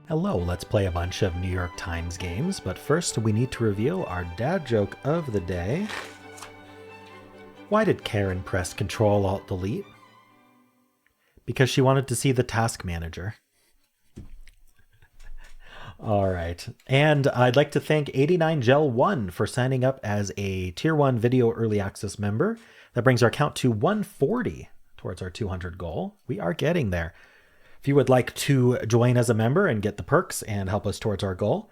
Hello, let's play a bunch of New York Times games, but first we need to reveal our dad joke of the day. Why did Karen press Control-Alt-Delete? Because she wanted to see the task manager. All right, and I'd like to thank 89gel1 for signing up as a Tier 1 Video Early Access member. That brings our count to 140 towards our 200 goal. We are getting there. If you would like to join as a member and get the perks and help us towards our goal,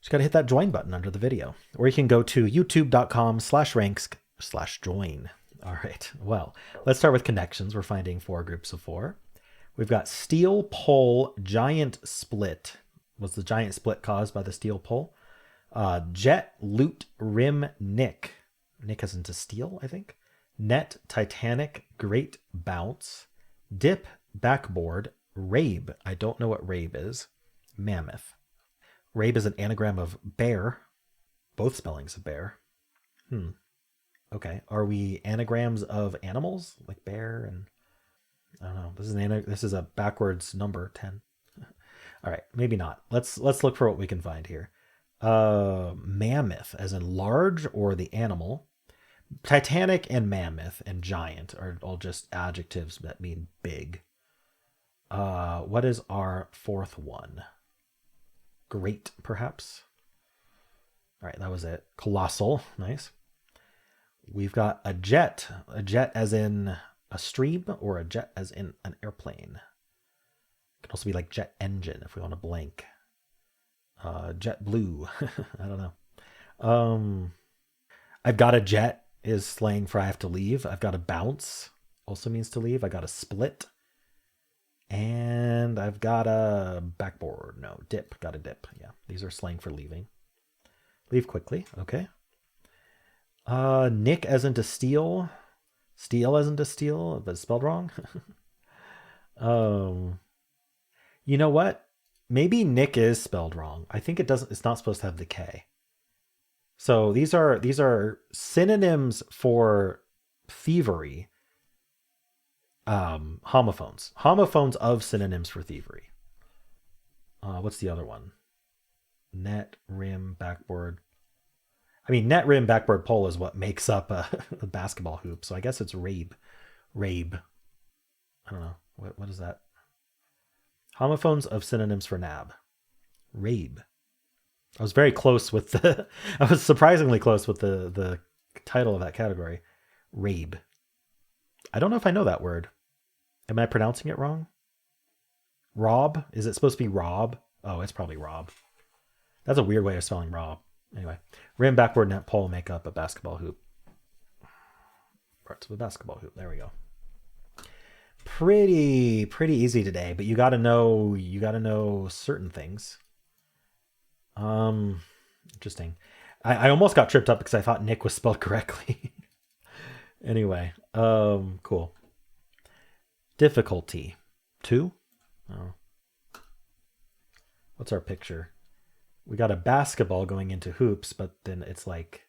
just got to hit that join button under the video. Or you can go to youtube.com/ranks/join. All right, well, let's start with connections. We're finding 4 groups of 4. We've got steel pole giant split. Was the giant split caused by the steel pole? Jet loot rim nick. Nick as into steel, I think. Net Titanic great bounce. Dip backboard. Rabe. I don't know what Rabe is. Mammoth. Rabe is an anagram of bear. Both spellings of bear. Okay. Are we anagrams of animals? Like bear and... I don't know. This is a backwards number, 10. All right. Maybe not. Let's look for what we can find here. Mammoth, as in large or the animal. Titanic and mammoth and giant are all just adjectives that mean big. What is our 4th one? Great, perhaps. All right, that was it. Colossal, nice. We've got a jet as in a stream, or a jet as in an airplane. It can also be like jet engine if we want to blank. Jet blue, I don't know. I've got a jet is slang for I have to leave. I've got a bounce, also means to leave. I got a split. And I've got a backboard. No, dip. Got a dip. Yeah, these are slang for leaving. Leave quickly. Okay. Nick as into steal. Steal as into steal, but spelled wrong. You know what? Maybe Nick is spelled wrong. I think it's not supposed to have the K. So these are synonyms for thievery. Homophones of synonyms for thievery. What's the other one? Net, rim, backboard. I mean, net, rim, backboard, pole is what makes up a basketball hoop. So I guess it's Rabe. I don't know. What is that? Homophones of synonyms for nab. Rabe. I was very close with the... I was surprisingly close with the title of that category. Rabe. I don't know if I know that word. Am I pronouncing it wrong? Rob? Is it supposed to be Rob? Oh, it's probably Rob. That's a weird way of spelling Rob. Anyway, rim, backboard, net, pole make up a basketball hoop. Parts of a basketball hoop. There we go. Pretty easy today, but you got to know certain things. Interesting. I almost got tripped up because I thought Nick was spelled correctly. Anyway, cool. Difficulty 2. Oh. What's our picture? We got a basketball going into hoops, but then it's like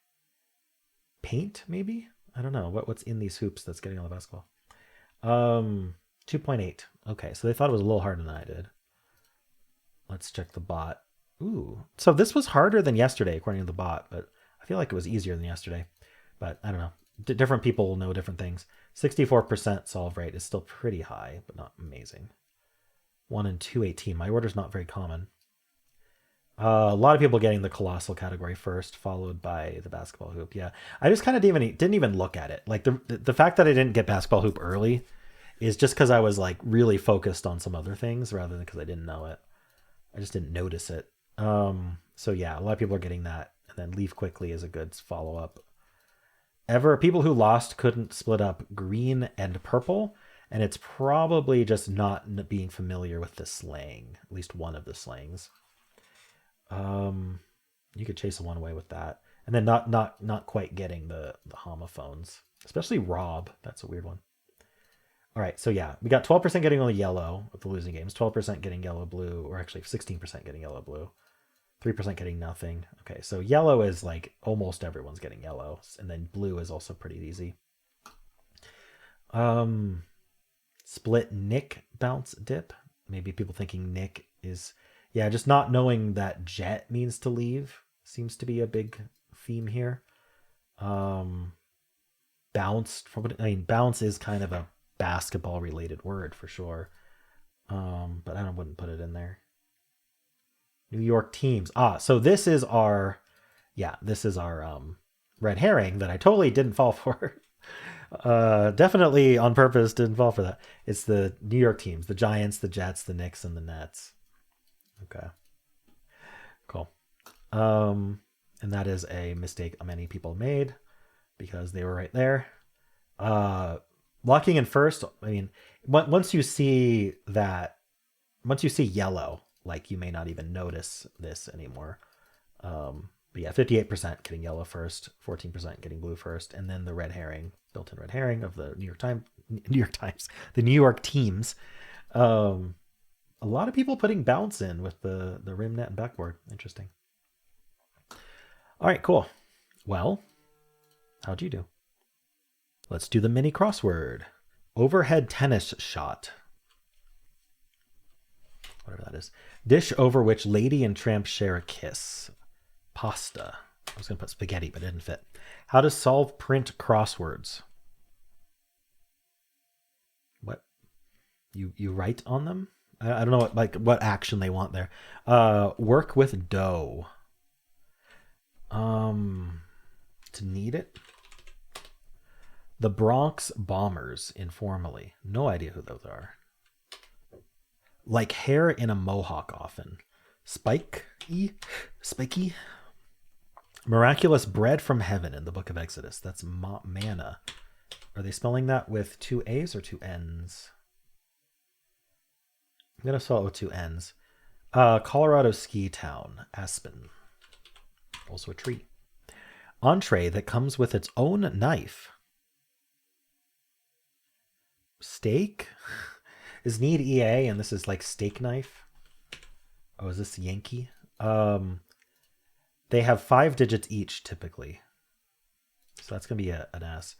paint, maybe? I don't know. What's in these hoops that's getting on the basketball? 2.8. Okay, so they thought it was a little harder than I did. Let's check the bot. Ooh. So this was harder than yesterday, according to the bot, but I feel like it was easier than yesterday. But I don't know. Different people know different things. 64% solve rate is still pretty high, but not amazing. 1 and 218. My order's not very common. A lot of people getting the colossal category first, followed by the basketball hoop. Yeah, I just kind of didn't even look at it. Like the fact that I didn't get basketball hoop early is just because I was like really focused on some other things rather than because I didn't know it. I just didn't notice it. So yeah, a lot of people are getting that, and then leave quickly is a good follow up. People who lost couldn't split up green and purple, and it's probably just not being familiar with the slang, at least one of the slangs. You could chase one away with that, and then not quite getting the homophones, especially Rob. That's a weird one. All right, so yeah, we got 12% getting only yellow of the losing games, 12% getting yellow blue, or actually 16% getting yellow blue, 3% getting nothing. Okay, so yellow is like almost everyone's getting yellow, and then blue is also pretty easy. Split Nick bounce dip. Maybe people thinking Nick is Yeah, just not knowing that jet means to leave seems to be a big theme here. Um, bounce, I mean, bounce is kind of a basketball related word for sure. But I wouldn't put it in there. New York teams. Ah, so this is our, yeah, this is our red herring that I totally didn't fall for. Definitely on purpose didn't fall for that. It's the New York teams, the Giants, the Jets, the Knicks, and the Nets. Okay, cool. And that is a mistake many people made because they were right there. Uh, Locking in first. I mean, once you see that, once you see yellow, like you may not even notice this anymore. But yeah, 58% getting yellow first, 14% getting blue first, and then the red herring, built-in red herring of the New York Times, the New York teams. Um, a lot of people putting bounce in with the rim net and backboard. Interesting. All right, cool. Well, how'd you do? Let's do the mini crossword. Overhead tennis shot. Whatever that is. Dish over which lady and tramp share a kiss. Pasta. I was going to put spaghetti, but it didn't fit. How to solve print crosswords. What? You write on them? I don't know what action they want there. Work with dough. To knead it. The Bronx Bombers, informally. No idea who those are. Like hair in a mohawk often. Spiky. Miraculous bread from heaven in the book of Exodus. That's manna. Are they spelling that with two A's or two N's? I'm going to spell it with two N's. Colorado ski town. Aspen. Also a tree. Entree that comes with its own knife. Steak? Is need EA and this is like steak knife? Oh, is this Yankee? They have 5 digits each typically. So that's going to be an S.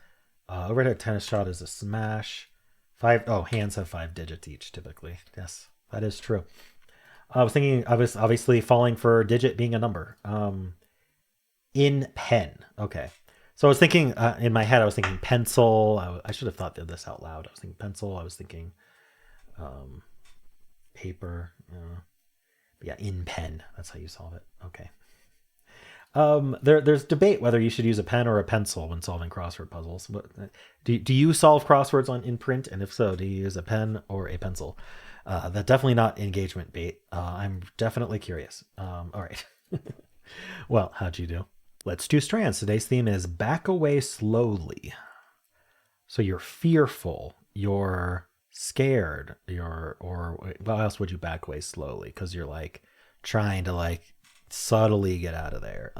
Overhead tennis shot is a smash. Hands have 5 digits each typically. Yes, that is true. I was obviously falling for digit being a number. In pen. Okay. So I was thinking in my head, I was thinking pencil. I should have thought this out loud. I was thinking pencil. I was thinking paper. But yeah, in pen. That's how you solve it. Okay. There's debate whether you should use a pen or a pencil when solving crossword puzzles. But do you solve crosswords in print? And if so, do you use a pen or a pencil? That's definitely not engagement bait. I'm definitely curious. All right. Well, how'd you do? Let's do strands. Today's theme is back away slowly. So you're fearful, you're scared, or how else would you back away slowly? Because you're like trying to like subtly get out of there.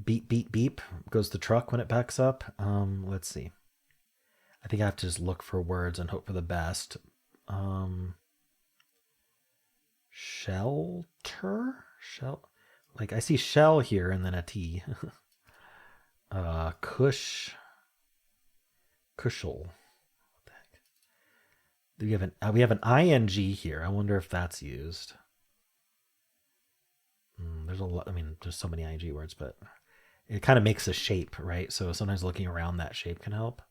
Beep beep beep goes the truck when it backs up. Let's see. I think I have to just look for words and hope for the best. Shelter? Like I see shell here and then a T. Cushel. What the heck? We have an ing here. I wonder if that's used. There's a lot. I mean, there's so many ing words, but it kind of makes a shape, right? So sometimes looking around that shape can help.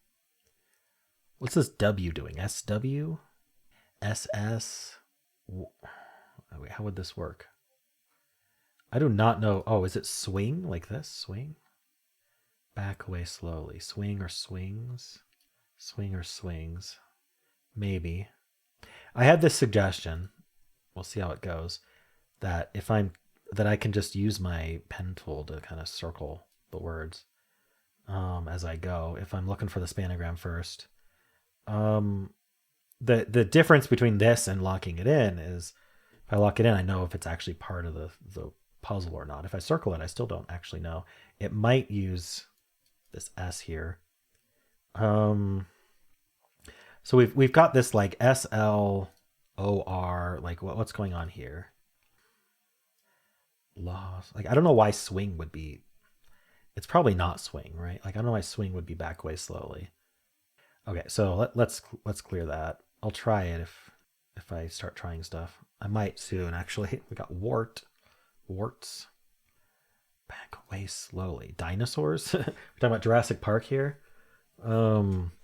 What's this W doing? SW? SS? Wait, how would this work? I do not know. Oh, is it swing like this? Swing? Back away slowly. Swing or swings? Swing or swings? Maybe. I had this suggestion. We'll see how it goes. That I can just use my pen tool to kind of circle the words as I go. If I'm looking for the spanogram first. The difference between this and locking it in is if I lock it in, I know if it's actually part of the puzzle or not. If I circle it, I still don't actually know. It might use this S here. So we've got this like SLOR, like what's going on here? Loss. Like I don't know why swing would be. It's probably not swing, right? Like I don't know why swing would be back way slowly. Okay, so let's clear that. I'll try it if if I start trying stuff. I might soon, actually. We got warts. Back away slowly. Dinosaurs? We're talking about Jurassic Park here.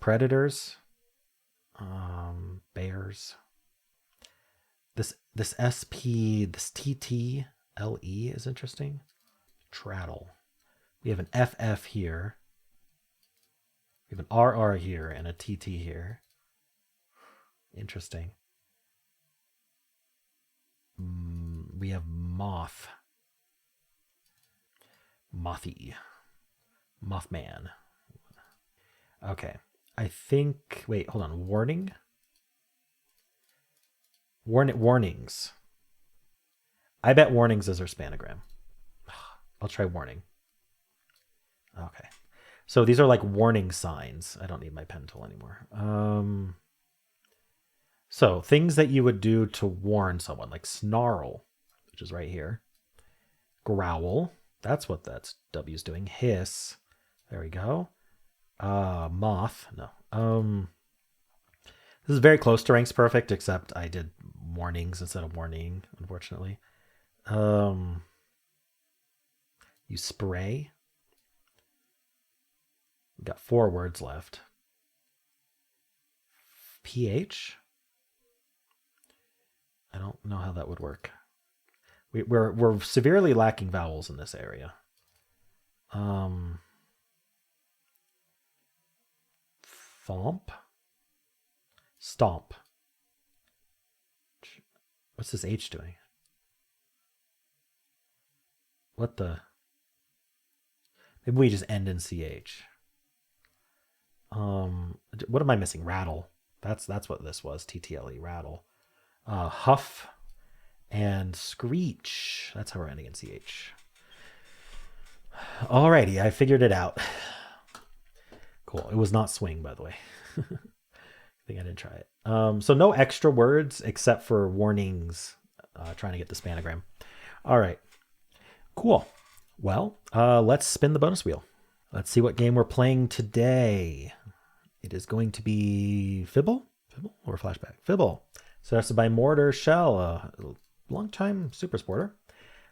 Predators. Bears. This SP, this TTLE is interesting. Traddle. We have an FF here. We have an RR here and a TT here. Interesting. We have moth. Mothy. Mothman. Okay. I think... Wait, hold on. Warning? Warnings. I bet warnings is our spanogram. I'll try warning. Okay. So these are like warning signs. I don't need my pen tool anymore. So things that you would do to warn someone, like snarl, which is right here. Growl. That's what that W's doing. Hiss. There we go. Moth. No. This is very close to ranks perfect, except I did warnings instead of warning, unfortunately. You spray. We've got 4 words left. PH. I don't know how that would work. We're severely lacking vowels in this area. Thomp. Stomp. What's this H doing? What the? Maybe we just end in CH. What am I missing? Rattle. That's what this was. TTLE. Rattle. Huff and screech. That's how we're ending in CH. Alrighty, I figured it out. Cool. It was not swing, by the way. I think I didn't try it. So no extra words except for warnings. Trying to get the spanogram. All right. Cool. Well, let's spin the bonus wheel. Let's see what game we're playing today. It is going to be Fibble? Fibble or Flashback? Fibble. Suggested by Mortar Shell, a long-time super sporter.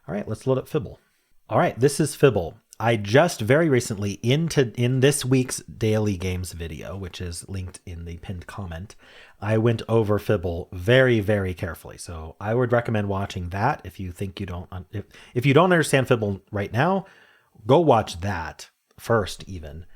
All right, let's load up Fibble. All right, this is Fibble. I just very recently, in this week's Daily Games video, which is linked in the pinned comment, I went over Fibble very, very carefully. So I would recommend watching that if you think you don't, if you don't understand Fibble right now, go watch that first even,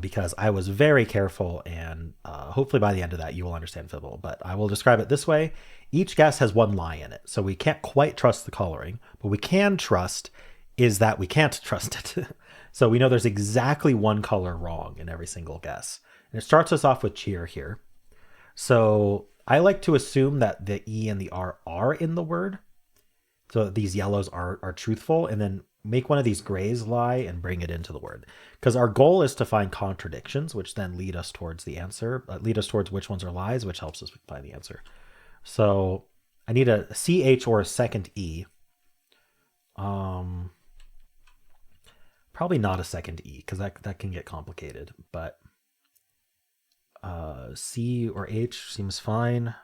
because I was very careful, and hopefully by the end of that you will understand Fibble. But I will describe it this way. Each guess has one lie in it. So we can't quite trust the coloring, but we can trust is that we can't trust it. So we know there's exactly one color wrong in every single guess. And it starts us off with cheer here. So I like to assume that the E and the R are in the word. So that these yellows are truthful, and then make one of these grays lie and bring it into the word. Because our goal is to find contradictions, which then lead us towards the answer, lead us towards which ones are lies, which helps us find the answer. So I need a CH or a second E. Probably not a second E, because that can get complicated, but C or H seems fine.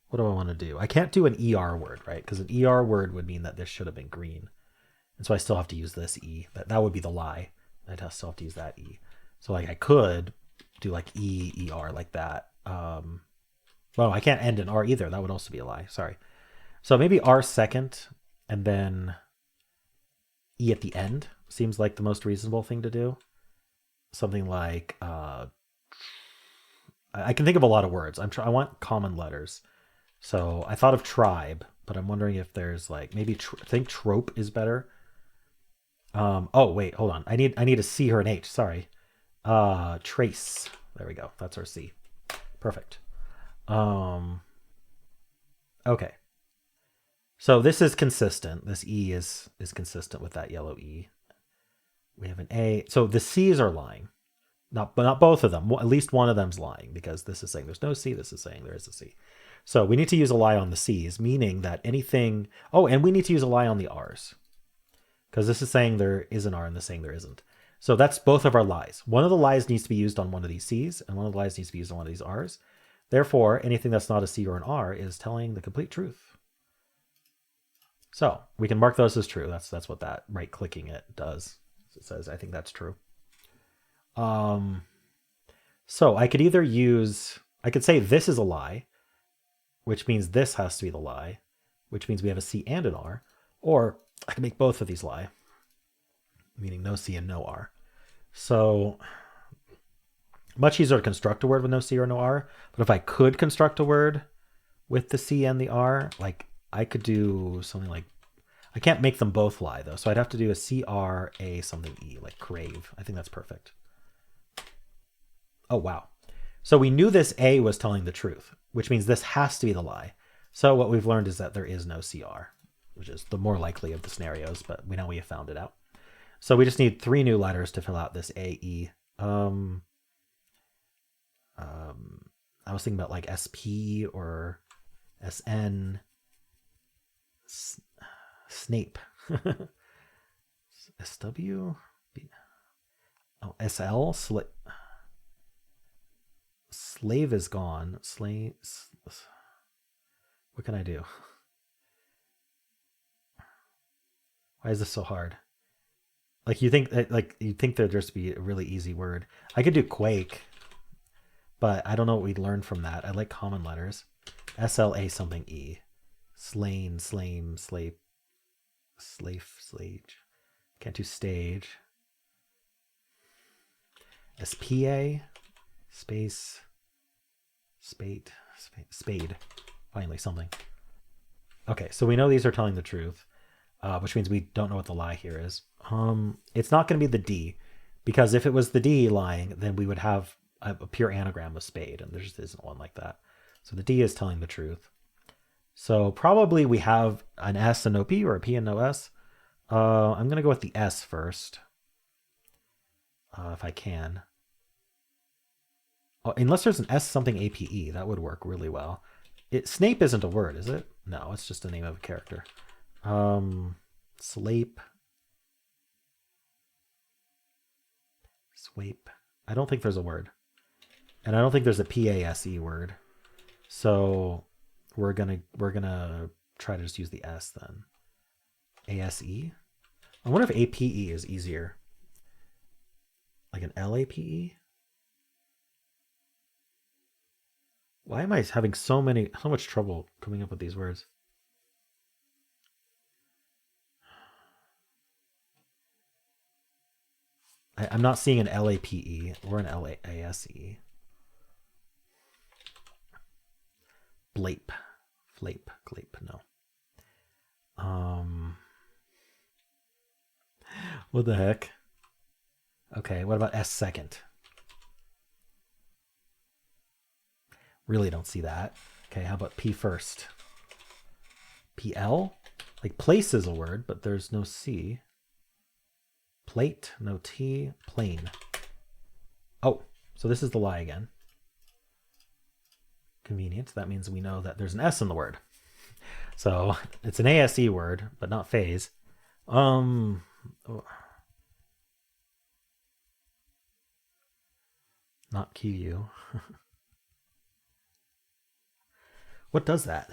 What do I want to do? I can't do an ER word, right? Because an ER word would mean that this should have been green. And so I still have to use this E. That would be the lie. I'd still have to use that E. So like I could do like E, ER like that. Well, I can't end in R either. That would also be a lie. Sorry. So maybe R second and then E at the end seems like the most reasonable thing to do. Something like, I can think of a lot of words. I want common letters. So I thought of tribe, but I'm wondering if there's like, maybe I think trope is better. Oh wait, hold on. I need a C or an H. Sorry. Trace. There we go. That's our C. Perfect. Okay. So this is consistent. This E is consistent with that yellow E. We have an A. So the C's are lying. But not both of them. At least one of them's lying, because this is saying there's no C. This is saying there is a C. So we need to use a lie on the C's, meaning that anything... Oh, and we need to use a lie on the R's, because this is saying there is an R and this is saying there isn't. So that's both of our lies. One of the lies needs to be used on one of these C's, and one of the lies needs to be used on one of these R's. Therefore, anything that's not a C or an R is telling the complete truth. So we can mark those as true. That's what that right clicking it does. It says, I think that's true. So I could either I could say this is a lie, which means this has to be the lie, which means we have a C and an R, or I can make both of these lie, meaning no C and no R. So much easier to construct a word with no C or no R, but if I could construct a word with the C and the R, like I could do something like, I can't make them both lie though, so I'd have to do a CR, A something E, like crave. I think that's perfect. Oh, wow. So we knew this A was telling the truth, which means this has to be the lie. So what we've learned is that there is no CR, which is the more likely of the scenarios, but we know we have found it out. So we just need 3 new letters to fill out this AE. I was thinking about like SP or SN, Snape, SW, oh, SL, slave is gone. Slave. What can I do? Why is this so hard? Like you'd think there'd just be a really easy word. I could do quake, but I don't know what we'd learn from that. I like common letters. SLA something E. Slain, slame, slave, slage. Can't do stage. SPA, space, spade. Finally, something. Okay, so we know these are telling the truth, which means we don't know what the lie here is. It's not going to be the D, because if it was the D lying, then we would have a pure anagram of spade, and there just isn't one like that. So the D is telling the truth. So probably we have an S and no P, or a P and no S. I'm going to go with the S first, if I can. Oh, unless there's an S something APE, that would work really well. Snape isn't a word, is it? No, it's just the name of a character. Slape. Swape. I don't think there's a word. And I don't think there's a PASE word. So we're gonna try to just use the S then. ASE? I wonder if APE is easier. Like an LAPE? Why am I having so much trouble coming up with these words? I'm not seeing an LAPE or an LASE. Blape. Flape. Glape. No. What the heck? Okay, what about S second? Really don't see that. Okay, how about P first? PL? Like place is a word, but there's no C. Plate, no T. Plane. Oh, so this is the lie again. Convenient. That means we know that there's an S in the word. So it's an ASE word, but not phase. Not QU. What does that?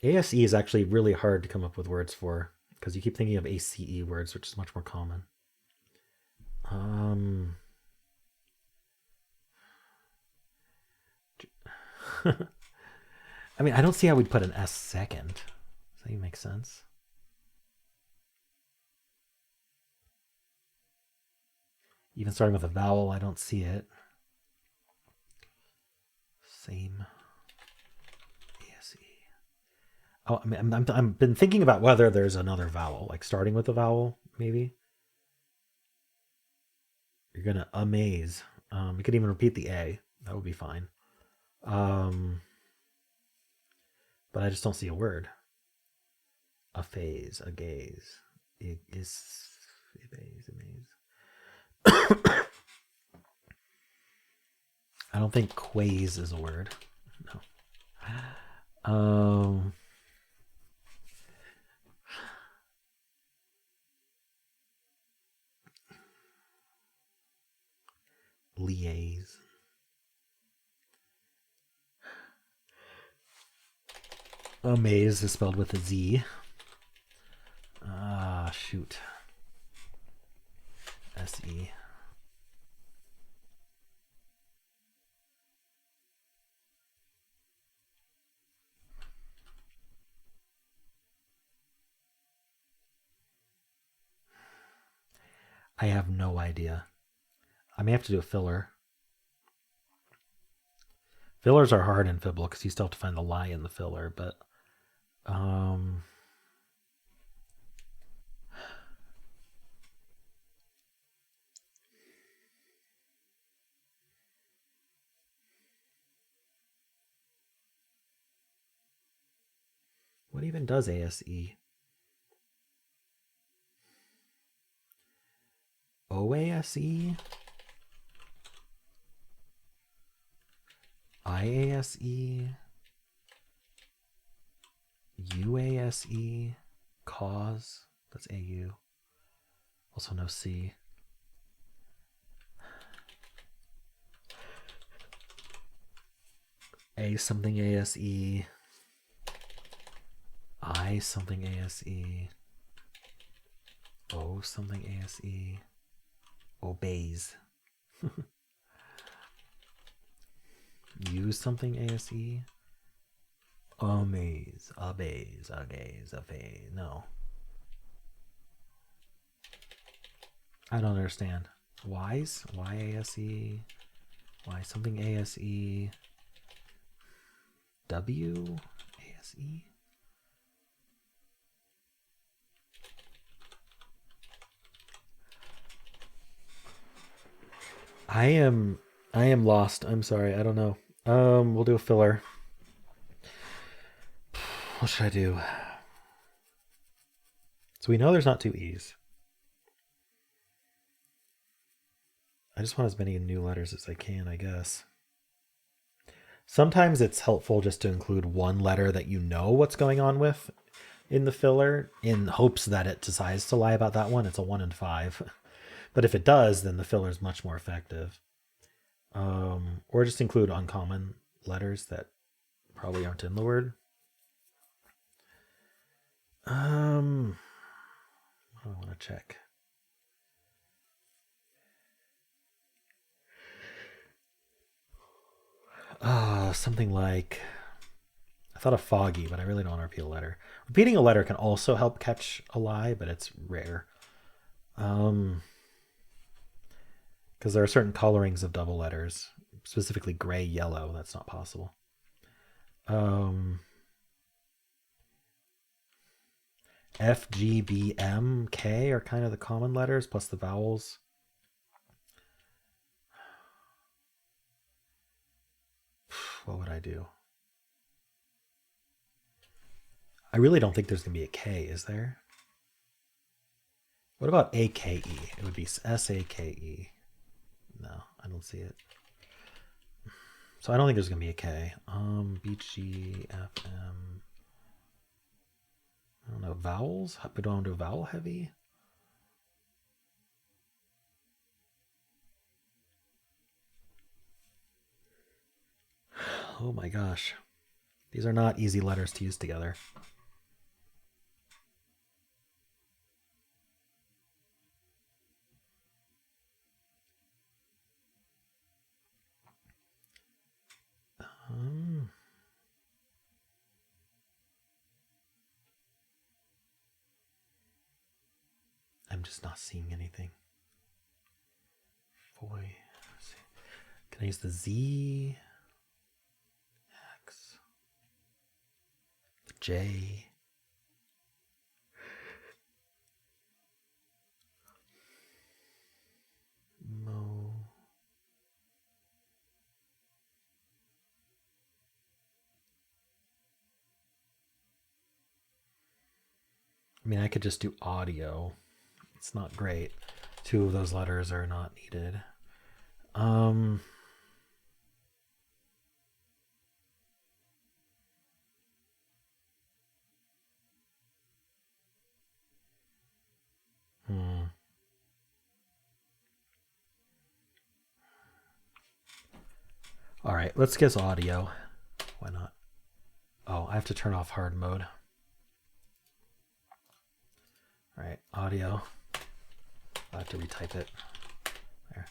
ASE is actually really hard to come up with words for, because you keep thinking of ACE words, which is much more common. I mean, I don't see how we'd put an S second. Does that even make sense? Even starting with a vowel, I don't see it. Same. ASE. Oh, I mean, I've been thinking about whether there's another vowel, like starting with a vowel, maybe. You're gonna amaze. You could even repeat the A. That would be fine. But I just don't see a word. A phase, a gaze, a phase, a maze. I don't think quaze is a word. No. Liaise. Amaze is spelled with a Z. Ah, shoot. S-E. I have no idea. I may have to do a filler. Fillers are hard in Fibble because you still have to find the lie in the filler, but what even does ASE? OASE? IASE? UASE? Cause? That's AU. Also no C. A something ASE. I something ASE. O something ASE. Obeys. Use something ASE. Amaze. Obeys. Agaze. Obeys. No. I don't understand. Wise? YASE? Y something ASE? W? ASE? I am lost. I'm sorry. I don't know. We'll do a filler. What should I do? So we know there's not two E's. I just want as many new letters as I can, I guess. Sometimes it's helpful just to include one letter that you know what's going on with in the filler in hopes that it decides to lie about that one. It's a 1 in 5. But if it does, then the filler is much more effective. Or just include uncommon letters that probably aren't in the word. What do I want to check? Something like, I thought of foggy, but I really don't want to repeat a letter. Repeating a letter can also help catch a lie, but it's rare. Because there are certain colorings of double letters, specifically gray, yellow. That's not possible. F, G, B, M, K are kind of the common letters, plus the vowels. What would I do? I really don't think there's going to be a K, is there? What about AKE? It would be SAKE. No, I don't see it. So I don't think there's going to be a K. BG, FM. I don't know. Vowels? We don't do vowel heavy? Oh my gosh. These are not easy letters to use together. I'm just not seeing anything. Boy, can I use the Z? X? The J? Mo? I mean, I could just do audio. It's not great. 2 of those letters are not needed. All right, let's guess audio. Why not? Oh, I have to turn off hard mode. All right, audio. I'll have to retype it. There.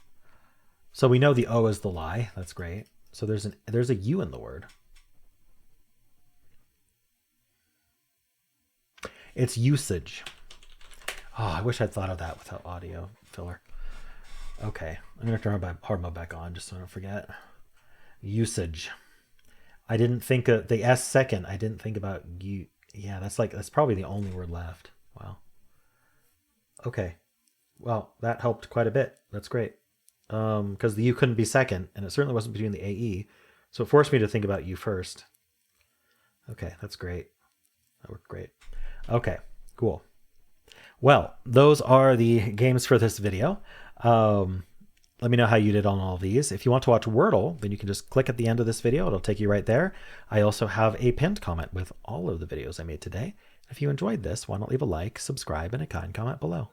So we know the O is the lie. That's great. So there's a U in the word. It's usage. Oh, I wish I'd thought of that without audio filler. Okay, I'm gonna turn my hard mode back on just so I don't forget. Usage. I didn't think of the S second. I didn't think about you. Yeah, that's probably the only word left. Wow. Okay. Well, that helped quite a bit. That's great. Because the U couldn't be second, and it certainly wasn't between the AE. So it forced me to think about you first. Okay, that's great. That worked great. Okay, cool. Well, those are the games for this video. Let me know how you did on all of these. If you want to watch Wordle, then you can just click at the end of this video. It'll take you right there. I also have a pinned comment with all of the videos I made today. If you enjoyed this, why not leave a like, subscribe, and a kind comment below.